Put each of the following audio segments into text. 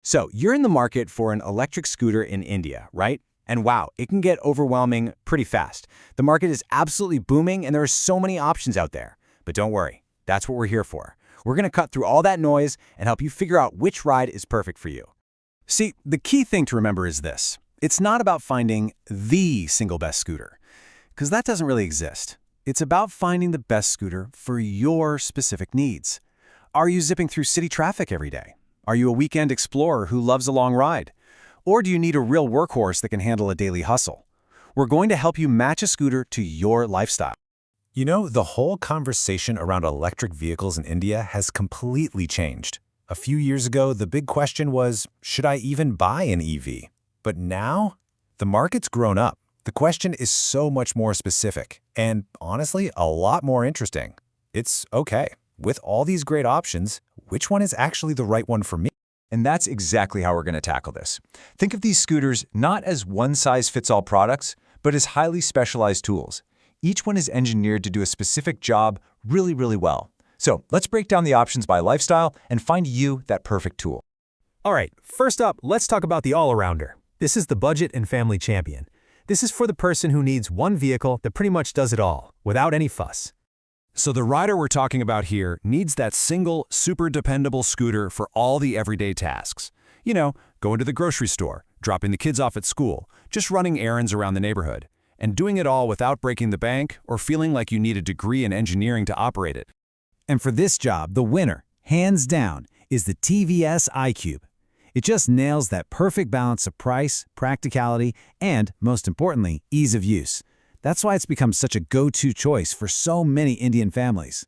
So, you're in the market for an electric scooter in India, right? And wow, it can get overwhelming pretty fast. The market is absolutely booming and there are so many options out there. But don't worry, that's what we're here for. We're going to cut through all that noise and help you figure out which ride is perfect for you. See, the key thing to remember is this. It's not about finding the single best scooter, because that doesn't really exist. It's about finding the best scooter for your specific needs. Are you zipping through city traffic every day? Are you a weekend explorer who loves a long ride? Or do you need a real workhorse that can handle a daily hustle? We're going to help you match a scooter to your lifestyle. You know, the whole conversation around electric vehicles in India has completely changed. A few years ago, the big question was, should I even buy an EV? But now, the market's grown up. The question is so much more specific and, honestly, a lot more interesting. It's okay. With all these great options, which one is actually the right one for me? And that's exactly how we're going to tackle this. Think of these scooters not as one-size-fits-all products, but as highly specialized tools. Each one is engineered to do a specific job really, really well. So let's break down the options by lifestyle and find you that perfect tool. All right, first up, let's talk about the all-arounder. This is the budget and family champion. This is for the person who needs one vehicle that pretty much does it all, without any fuss. So the rider we're talking about here needs that single, super dependable scooter for all the everyday tasks. You know, going to the grocery store, dropping the kids off at school, just running errands around the neighborhood, and doing it all without breaking the bank or feeling like you need a degree in engineering to operate it. And for this job, the winner, hands down, is the TVS iQube. It just nails that perfect balance of price, practicality, and, most importantly, ease of use. That's why it's become such a go-to choice for so many Indian families.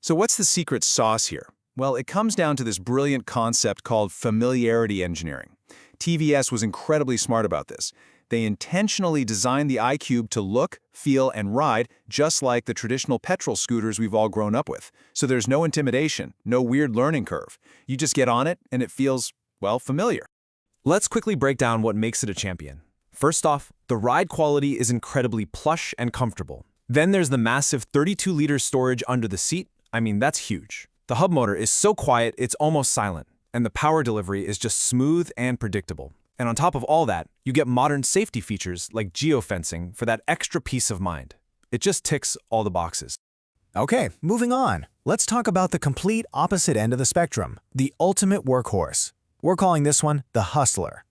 So what's the secret sauce here? Well, it comes down to this brilliant concept called familiarity engineering. TVS was incredibly smart about this. They intentionally designed the iQube to look, feel, and ride just like the traditional petrol scooters we've all grown up with. So there's no intimidation, no weird learning curve. You just get on it and it feels, well, familiar. Let's quickly break down what makes it a champion. First off, the ride quality is incredibly plush and comfortable. Then there's the massive 32-liter storage under the seat. I mean, that's huge. The hub motor is so quiet, it's almost silent, and the power delivery is just smooth and predictable. And on top of all that, you get modern safety features like geofencing for that extra peace of mind. It just ticks all the boxes. Okay, moving on. Let's talk about the complete opposite end of the spectrum, the ultimate workhorse. We're calling this one the Hustler.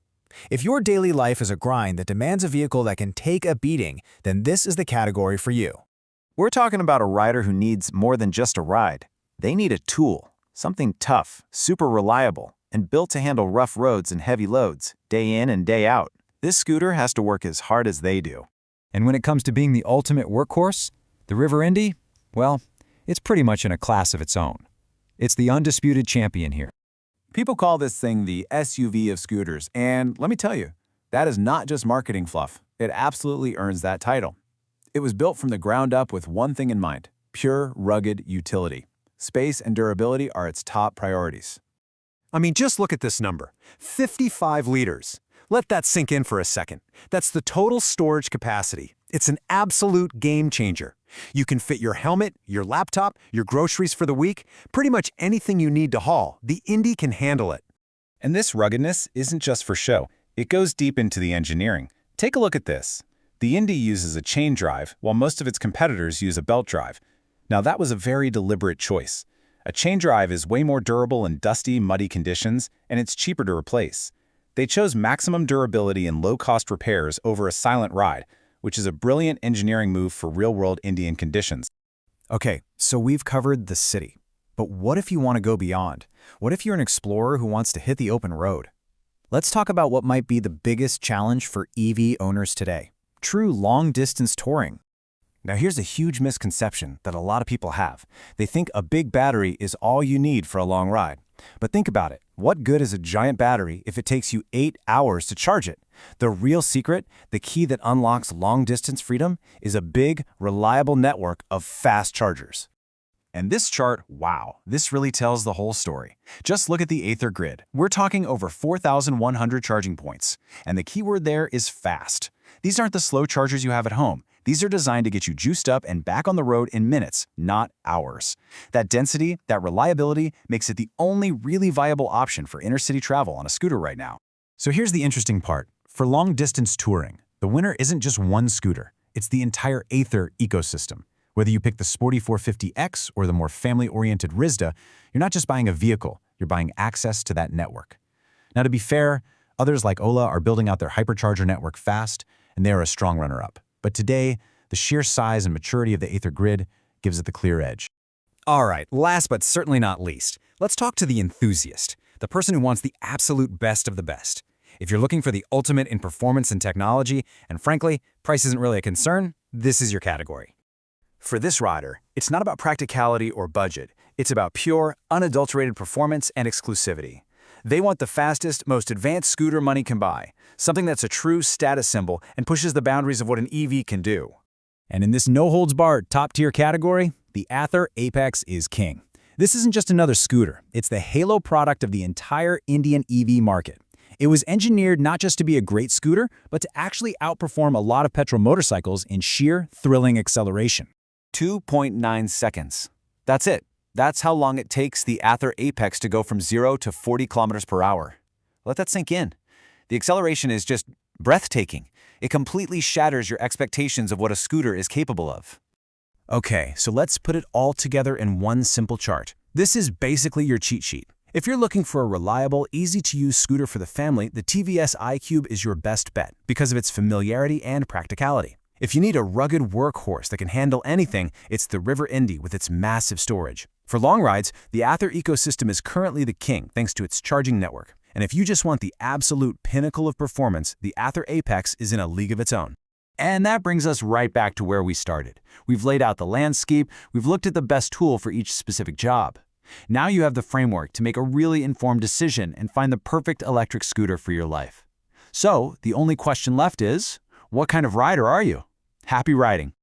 If your daily life is a grind that demands a vehicle that can take a beating, then this is the category for you. We're talking about a rider who needs more than just a ride. They need a tool, something tough, super reliable, and built to handle rough roads and heavy loads, day in and day out. This scooter has to work as hard as they do. And when it comes to being the ultimate workhorse, the River Indy, well, it's pretty much in a class of its own. It's the undisputed champion here. People call this thing the SUV of scooters, and let me tell you, that is not just marketing fluff. It absolutely earns that title. It was built from the ground up with one thing in mind: pure, rugged utility. Space and durability are its top priorities. I mean, just look at this number, 55 liters. Let that sink in for a second. That's the total storage capacity. It's an absolute game changer. You can fit your helmet, your laptop, your groceries for the week, pretty much anything you need to haul. The Indy can handle it. And this ruggedness isn't just for show. It goes deep into the engineering. Take a look at this. The Indy uses a chain drive, while most of its competitors use a belt drive. Now that was a very deliberate choice. A chain drive is way more durable in dusty, muddy conditions, and it's cheaper to replace. They chose maximum durability and low-cost repairs over a silent ride, which is a brilliant engineering move for real-world Indian conditions. Okay, so we've covered the city. But what if you want to go beyond? What if you're an explorer who wants to hit the open road? Let's talk about what might be the biggest challenge for EV owners today: true long-distance touring. Now here's a huge misconception that a lot of people have. They think a big battery is all you need for a long ride. But think about it. What good is a giant battery if it takes you 8 hours to charge it? The real secret, the key that unlocks long-distance freedom, is a big, reliable network of fast chargers. And this chart, wow, this really tells the whole story. Just look at the Ather grid. We're talking over 4,100 charging points. And the keyword there is fast. These aren't the slow chargers you have at home. These are designed to get you juiced up and back on the road in minutes, not hours. That density, that reliability, makes it the only really viable option for inner-city travel on a scooter right now. So here's the interesting part. For long-distance touring, the winner isn't just one scooter. It's the entire Aether ecosystem. Whether you pick the sporty 450X or the more family-oriented Rizda, you're not just buying a vehicle, you're buying access to that network. Now, to be fair, others like Ola are building out their hypercharger network fast, and they are a strong runner-up. But today, the sheer size and maturity of the Aether grid gives it the clear edge. All right, last but certainly not least, let's talk to the enthusiast, the person who wants the absolute best of the best. If you're looking for the ultimate in performance and technology, and frankly, price isn't really a concern, this is your category. For this rider, it's not about practicality or budget. It's about pure, unadulterated performance and exclusivity. They want the fastest, most advanced scooter money can buy, something that's a true status symbol and pushes the boundaries of what an EV can do. And in this no-holds-barred top-tier category, the Ather Apex is king. This isn't just another scooter. It's the halo product of the entire Indian EV market. It was engineered not just to be a great scooter, but to actually outperform a lot of petrol motorcycles in sheer, thrilling acceleration. 2.9 seconds. That's it. That's how long it takes the Ather Apex to go from 0 to 40 kilometers per hour. Let that sink in. The acceleration is just breathtaking. It completely shatters your expectations of what a scooter is capable of. Okay, so let's put it all together in one simple chart. This is basically your cheat sheet. If you're looking for a reliable, easy-to-use scooter for the family, the TVS iQube is your best bet because of its familiarity and practicality. If you need a rugged workhorse that can handle anything, it's the River Indy with its massive storage. For long rides, the Ather ecosystem is currently the king thanks to its charging network. And if you just want the absolute pinnacle of performance, the Ather Apex is in a league of its own. And that brings us right back to where we started. We've laid out the landscape, we've looked at the best tool for each specific job. Now you have the framework to make a really informed decision and find the perfect electric scooter for your life. So, the only question left is, what kind of rider are you? Happy riding!